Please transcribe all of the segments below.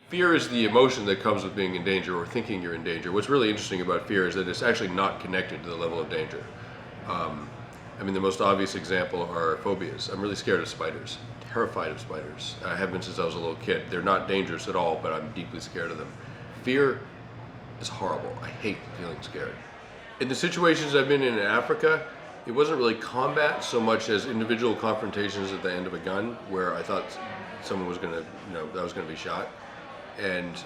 Fear is the emotion that comes with being in danger or thinking you're in danger. What's really interesting about fear is that it's actually not connected to the level of danger. I mean, the most obvious example are phobias. I'm really scared of spiders, terrified of spiders. I have been since I was a little kid. They're not dangerous at all, but I'm deeply scared of them. Fear is horrible. I hate feeling scared. In the situations I've been in Africa, it wasn't really combat so much as individual confrontations at the end of a gun, where I thought someone was going to, that I was going to be shot. And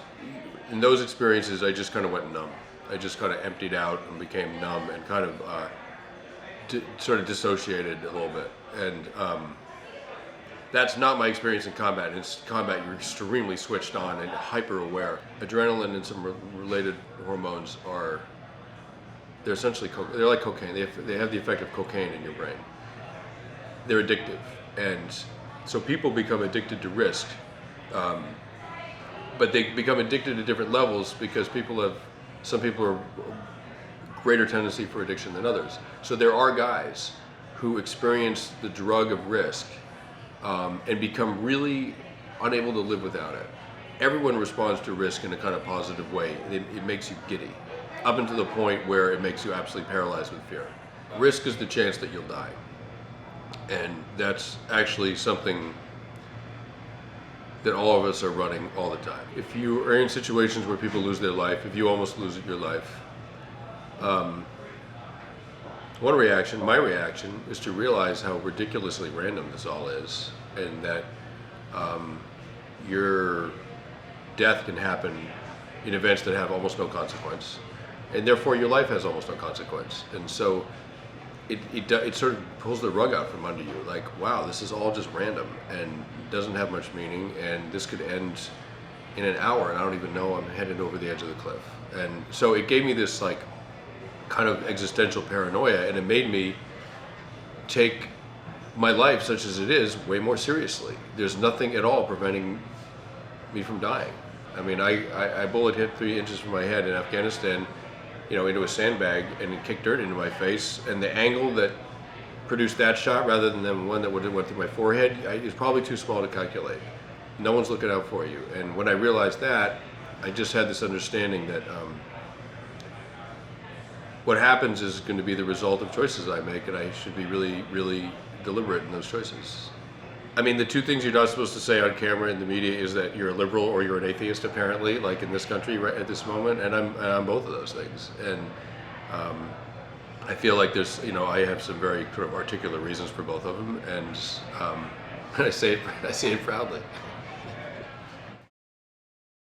in those experiences, I just kind of went numb. I just kind of emptied out and became numb and kind of sort of dissociated a little bit. And that's not my experience in combat. In combat, you're extremely switched on and hyper aware. Adrenaline and some related hormones they're essentially they're like cocaine. They have the effect of cocaine in your brain. They're addictive, and so people become addicted to risk. But they become addicted at different levels because some people are greater tendency for addiction than others. So there are guys who experience the drug of risk and become really unable to live without it. Everyone responds to risk in a kind of positive way. It makes you giddy, up until the point where it makes you absolutely paralyzed with fear. Risk is the chance that you'll die. And that's actually something that all of us are running all the time. If you are in situations where people lose their life, if you almost lose your life, my reaction is to realize how ridiculously random this all is, and that your death can happen in events that have almost no consequence, and therefore your life has almost no consequence. And so it sort of pulls the rug out from under you, like, wow, this is all just random and doesn't have much meaning, and this could end in an hour and I don't even know I'm headed over the edge of the cliff. And so it gave me this like kind of existential paranoia, and it made me take my life, such as it is, way more seriously. There's nothing at all preventing me from dying. I mean, I bullet hit 3 inches from my head in Afghanistan, into a sandbag, and it kicked dirt into my face, and the angle that produced that shot rather than the one that would have went through my forehead is probably too small to calculate. No one's looking out for you. And when I realized that, I just had this understanding that what happens is going to be the result of choices I make, and I should be really, really deliberate in those choices. I mean, the two things you're not supposed to say on camera in the media is that you're a liberal or you're an atheist, apparently, like in this country right at this moment, and I'm both of those things. And I feel like there's, I have some very sort of articulate reasons for both of them, and I say it proudly.